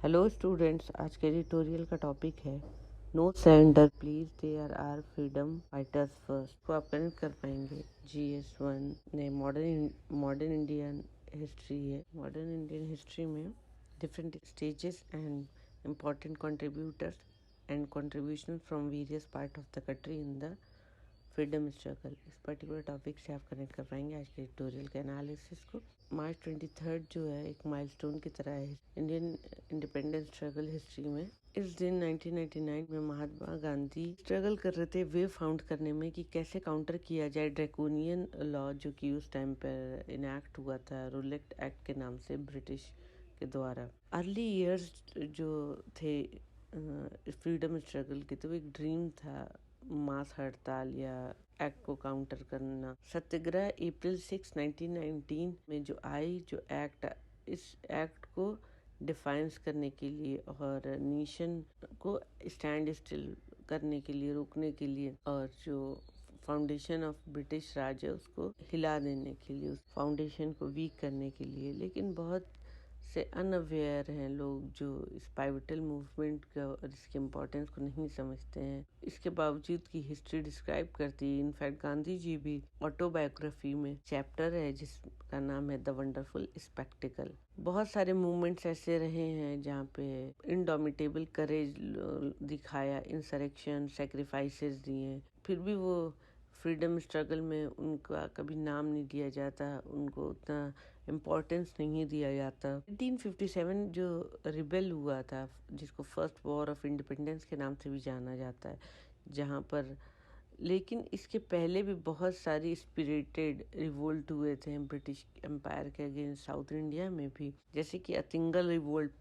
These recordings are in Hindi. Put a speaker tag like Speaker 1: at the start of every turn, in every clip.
Speaker 1: हेलो स्टूडेंट्स, आज के ट्यूटोरियल का टॉपिक है no surrender please there are freedom fighters first. को आप कनेक्ट कर पाएंगे। GS1 ने मॉडर्न इंडियन हिस्ट्री है। मॉडर्न इंडियन हिस्ट्री में different stages and important contributors and contribution from various part of the country in the freedom struggle. इस पर्टिकुलर टॉपिक से आप कनेक्ट कर पाएंगे आज के ट्यूटोरियल के एनालिसिस को। मार्च 23 जो है एक माइलस्टोन की तरह है इंडियन इंडिपेंडेंस स्ट्रगल हिस्ट्री में। इस दिन 1999 में महात्मा गांधी स्ट्रगल कर रहे थे वे फाउंड करने में कि कैसे काउंटर किया जाए ड्रैकोनियन लॉ जो कि उस टाइम पर इनैक्ट हुआ था रोलेट एक्ट के नाम से ब्रिटिश के द्वारा। अर्ली ईयर्स जो थे फ्रीडम स्ट्रगल के, तो एक ड्रीम था मास हड़ताल या एक्ट को काउंटर करना। सत्याग्रह अप्रैल 6, 1919 में जो आई, जो एक्ट, इस एक्ट को डिफाइंस करने के लिए और नेशन को स्टैंड स्टिल करने के लिए, रोकने के लिए, और जो फाउंडेशन ऑफ ब्रिटिश राज है उसको हिला देने के लिए, उस फाउंडेशन को वीक करने के लिए। लेकिन बहुत से अनअवेयर हैं लोग जो इस पाइवटल मूवमेंट का और इसके इम्पोर्टेंस को नहीं समझते हैं। इसके बावजूद की हिस्ट्री डिस्क्राइब करती है। इनफैक्ट गांधी जी भी ऑटोबायोग्राफी में चैप्टर है जिसका नाम है द वंडरफुल स्पेक्टिकल। बहुत सारे मूवमेंट्स ऐसे रहे हैं जहाँ पे इनडोमिटेबल करेज दिखाया, इंसरेक्शन, सेक्रीफाइसेस दिए, फिर भी वो फ्रीडम स्ट्रगल में उनका कभी नाम नहीं लिया जाता, उनको उतना इम्पोर्टेंस नहीं दिया जाता। 1857 जो रिबेल हुआ था, जिसको फर्स्ट वॉर ऑफ इंडिपेंडेंस के नाम से भी जाना जाता है, जहाँ पर, लेकिन इसके पहले भी बहुत सारी स्पिरिटेड रिवोल्ट हुए थे ब्रिटिश एम्पायर के अगेंस्ट साउथ इंडिया में भी, जैसे कि अतिंगल रिवोल्ट,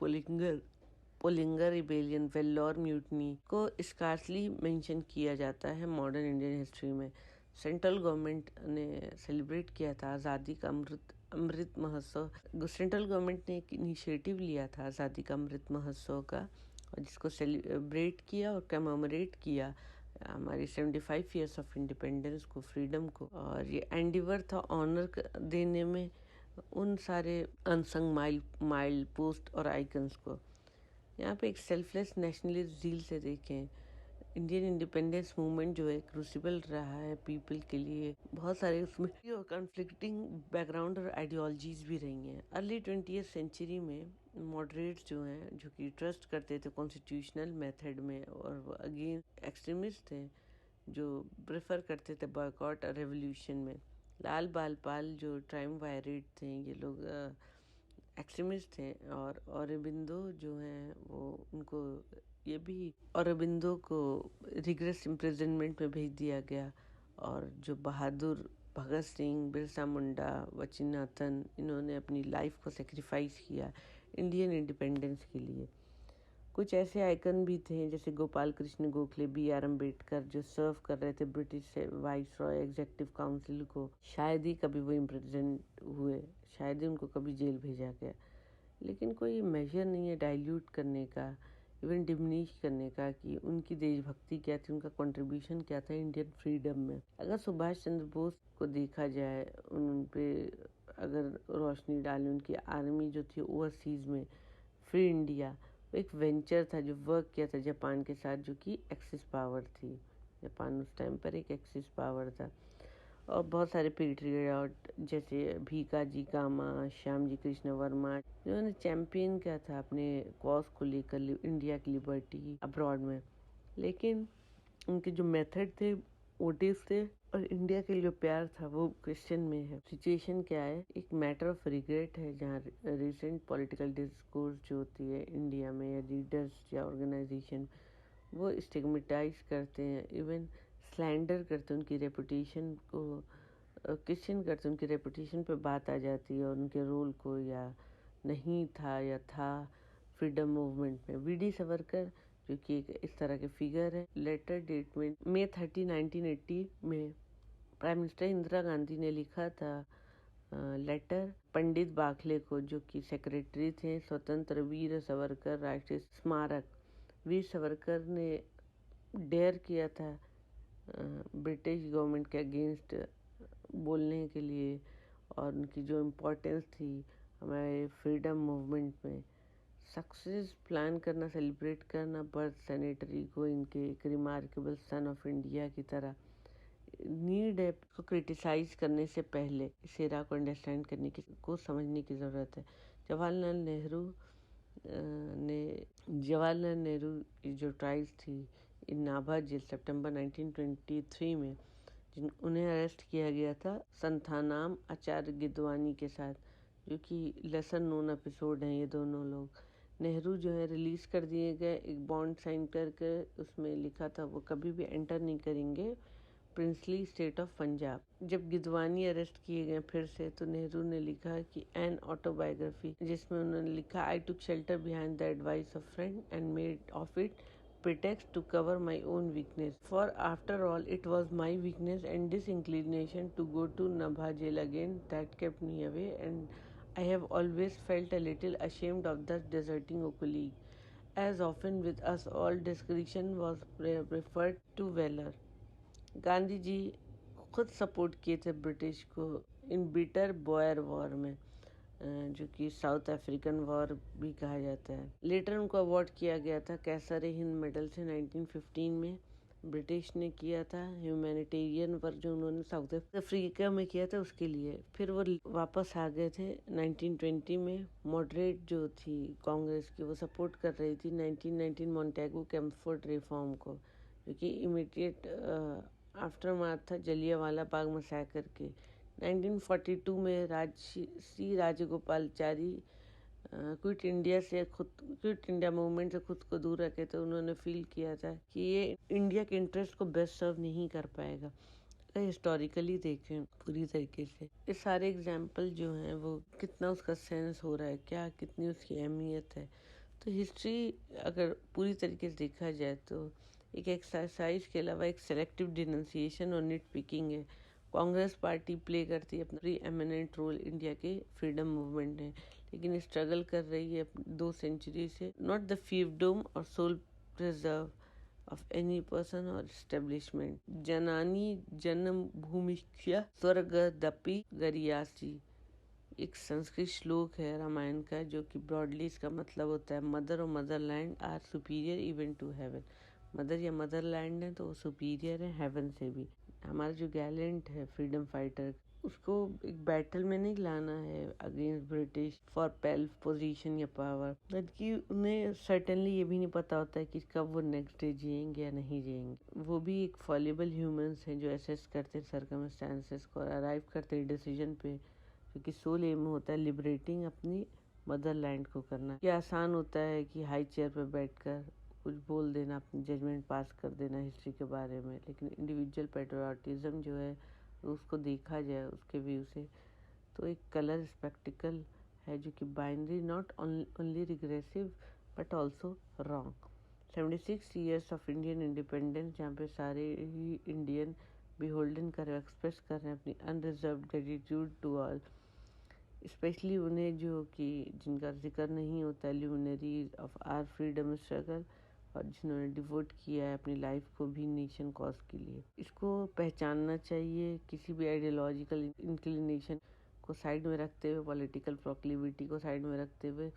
Speaker 1: पोलिंगर रिबेलियन, वेल्लोर म्यूटनी को स्कार्सली मेंशन किया जाता है मॉडर्न इंडियन हिस्ट्री में। सेंट्रल गवर्नमेंट ने सेलिब्रेट किया था आज़ादी का अमृत महोत्सव। सेंट्रल गवर्नमेंट ने एक इनिशिएटिव लिया था आज़ादी का अमृत महोत्सव का, और जिसको सेलिब्रेट किया और कमेमोरेट किया हमारी 75 ईयर्स ऑफ इंडिपेंडेंस को, फ्रीडम को। और ये एंडिवर था ऑनर देने में उन सारे अनसंग माइल पोस्ट और आइकन्स को। यहाँ पे एक सेल्फलेस नेशनलिस्ट झील से देखें, इंडियन इंडिपेंडेंस मूवमेंट जो है क्रूसिबल रहा है पीपल के लिए। बहुत सारे उसमें कॉन्फ्लिक्टिंग बैकग्राउंड और आइडियोलॉजीज भी रही हैं। अर्ली 20th सेंचुरी में मॉडरेट्स जो हैं, जो कि ट्रस्ट करते थे कॉन्स्टिट्यूशनल मेथड में, और अगेन एक्सट्रीमिस्ट थे जो प्रेफर करते थे बॉयकॉट और रेवोल्यूशन में। लाल बाल पाल जो ट्राइमवायरेट थे, ये लोग एक्सट्रीमिस्ट थे। और औरबिंदो जो हैं वो, उनको ये भी, औरबिंदो को रिग्रेस इम्प्रिजनमेंट में भेज दिया गया। और जो बहादुर भगत सिंह, बिरसा मुंडा, वचिनाथन, इन्होंने अपनी लाइफ को सेक्रीफाइस किया इंडियन इंडिपेंडेंस के लिए। कुछ ऐसे आइकन भी थे जैसे गोपाल कृष्ण गोखले, BR अम्बेडकर, जो सर्व कर रहे थे British vice Roy executive council को। शायद ही कभी वो इम्प्रिजन हुए, शायद ही उनको कभी जेल भेजा गया। लेकिन कोई मेजर नहीं है डाइल्यूट करने का, इवन डिमिनिश करने का, कि उनकी देशभक्ति क्या थी, उनका कंट्रीब्यूशन क्या था इंडियन फ्रीडम में। अगर सुभाष चंद्र बोस को देखा जाए, उन पे अगर रोशनी डालें, उनकी आर्मी जो थी ओवरसीज में, फ्री इंडिया, एक वेंचर था जो वर्क किया था जापान के साथ, जो कि एक्सिस पावर थी। जापान उस टाइम पर एक एक्सिस पावर था। और बहुत सारे पेट्रियट जैसे भीकाजी कामा, श्याम जी कृष्ण वर्मा, जिन्होंने चैंपियन किया था अपने कॉज को लेकर, इंडिया की लिबर्टी अब्रॉड में। लेकिन उनके जो मेथड थे मोटिव थे, और इंडिया के लिए जो प्यार था वो क्वेश्चन में है। सिचुएशन क्या है, एक मैटर ऑफ रिग्रेट है, जहाँ रिसेंट पॉलिटिकल डिस्कोर्स जो होती है इंडिया में, या लीडर्स या ऑर्गेनाइजेशन, वो स्टिग्मेटाइज करते हैं, इवन स्लैंडर करते हैं उनकी रेपुटेशन को, क्वेश्चन करते हैं उनकी रेपुटेशन पे बात आ जाती है, और उनके रोल को, या नहीं था या था फ्रीडम मूवमेंट में। वीडी सावरकर जो कि एक इस तरह के फिगर है। लेटर डेट में May 30, 1980 में प्राइम मिनिस्टर इंदिरा गांधी ने लिखा था लेटर पंडित बाखले को, जो कि सेक्रेटरी थे स्वतंत्र वीर सावरकर राष्ट्रीय स्मारक। वीर सावरकर ने डेयर किया था ब्रिटिश गवर्नमेंट के अगेंस्ट बोलने के लिए, और उनकी जो इम्पोर्टेंस थी हमारे फ्रीडम मूवमेंट में, सक्सेस प्लान करना, सेलिब्रेट करना बर्थ सेनेटरी को इनके एक रिमार्केबल सन ऑफ इंडिया की तरह नीड है। को क्रिटिसाइज करने से पहले इस एरा को अंडरस्टैंड करने की को समझने की ज़रूरत है। जवाहरलाल नेहरू की जो ट्रायल्स थी इन नाभा जेल सितंबर 1923 में, उन्हें अरेस्ट किया गया था संथानाम आचार्य गिदवानी के साथ, जो कि लेसर नोन एपिसोड हैं ये दोनों लोग। नेहरू जो है रिलीज़ कर दिए गए, एक बॉन्ड साइन करके उसमें लिखा था वो कभी भी एंटर नहीं करेंगे प्रिंसली स्टेट ऑफ पंजाब। जब गिदवानी अरेस्ट किए गए फिर से, तो नेहरू ने लिखा कि एन ऑटोबायोग्राफी, जिसमें उन्होंने लिखा I took shelter behind the advice of friend and made of it pretext to cover my own weakness. For after all, it was my weakness and disinclination to go to Nabha jail again that kept me away, and I have always felt a little ashamed of thus deserting a colleague. As often with us all, discretion was preferred to valor. Gandhi ji खुद सपोर्ट किए थे ब्रिटिश को इन बिटर बॉयर वॉर में, जो कि साउथ अफ्रीकन वॉर भी कहा जाता है। लेटर उनको अवार्ड किया गया था कैसर हिंद मेडल से 1915 में, ब्रिटिश ने किया था ह्यूमैनिटेरियन वर्क जो उन्होंने साउथ अफ्रीका में किया था उसके लिए। फिर वो वापस आ गए थे 1920 में। मॉडरेट जो थी कांग्रेस की वो सपोर्ट कर रही थी 1919 मॉन्टेगू कैम्फोर्ड रिफॉर्म को, जो कि इमीडिएट आफ्टर मार्थ था जलियांवाला बाग मैसेकर के। 1942 में सी राजगोपालाचारी क्विट इंडिया मूवमेंट से खुद को दूर रखे थे। उन्होंने फील किया था कि ये इंडिया के इंटरेस्ट को बेस्ट सर्व नहीं कर पाएगा। हिस्टोरिकली देखें पूरी तरीके से ये सारे एग्जाम्पल जो हैं वो कितना उसका सेंस हो रहा है, क्या कितनी उसकी अहमियत है। तो हिस्ट्री अगर पूरी तरीके से देखा जाए तो एक एक्सरसाइज के अलावा एक सेलेक्टिव डिनंसिएशन और निट पिकिंग है। कांग्रेस पार्टी प्ले करती है अपना प्री एमिनेंट रोल इंडिया के फ्रीडम मूवमेंट में, लेकिन स्ट्रगल कर रही है 2 सेंचुरी से नॉट द फीवडोम और sole preserve of any person और एस्टेब्लिशमेंट। जननी जन्मभूमिश्च स्वर्गदपि गरियासी एक संस्कृत श्लोक है रामायण का, जो कि ब्रॉडली इसका मतलब होता है मदर और motherland are superior even to heaven. Mother या मदरलैंड है तो वो सुपीरियर है हेवन से भी। हमारा जो गैलेंट है फ्रीडम फाइटर, उसको एक बैटल में नहीं लाना है अगेंस्ट ब्रिटिश फॉर पेल्फ पोजीशन या पावर, बल्कि उन्हें सर्टेनली ये भी नहीं पता होता है कि कब वो नेक्स्ट डे जिएंगे या नहीं जिएंगे। वो भी एक फॉलेबल ह्यूमंस हैं जो एसेस करते हैं सर्कमस्टेंसेस को और अराइव करते हैं डिसीजन पे, क्योंकि सोल एम होता है लिबरेटिंग अपनी मदरलैंड को करना। ये आसान होता है कि हाई चेयर पर बैठकर कुछ बोल देना, अपनी जजमेंट पास कर देना हिस्ट्री के बारे में, लेकिन इंडिविजुअल पेट्रियाटिज्म जो है उसको देखा जाए उसके व्यू से तो एक कलर स्पेक्टिकल है जो कि binary, not only regressive but also wrong. 76 years of Indian independence, जहाँ पे सारे ही इंडियन बिहोल्डन कर एक्सप्रेस कर रहे हैं अपनी unreserved gratitude to all, specially उन्हें जो कि जिनका जिक्र नहीं होता, luminaries of our freedom struggle, और जिन्होंने डिवोट किया है अपनी लाइफ को भी नेशन कॉज के लिए। इसको पहचानना चाहिए, किसी भी आइडियोलॉजिकल इंक्लिनेशन को साइड में रखते हुए, पॉलिटिकल प्रोक्लिविटी को साइड में रखते हुए,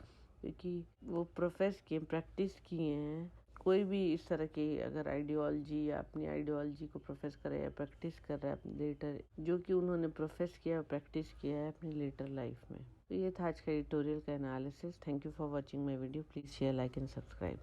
Speaker 1: क्योंकि वो प्रोफेस किए प्रैक्टिस किए हैं। कोई भी इस तरह की अगर आइडियोलॉजी या अपनी आइडियोलॉजी को प्रोफेस करे या प्रैक्टिस कर रहा है अपनी लेटर, जो कि उन्होंने प्रोफेस किया और प्रैक्टिस किया है अपनी लेटर लाइफ में। तो ये था आज का एडिटोरियल का analysis. Thank you for watching my video. Please share, like and subscribe.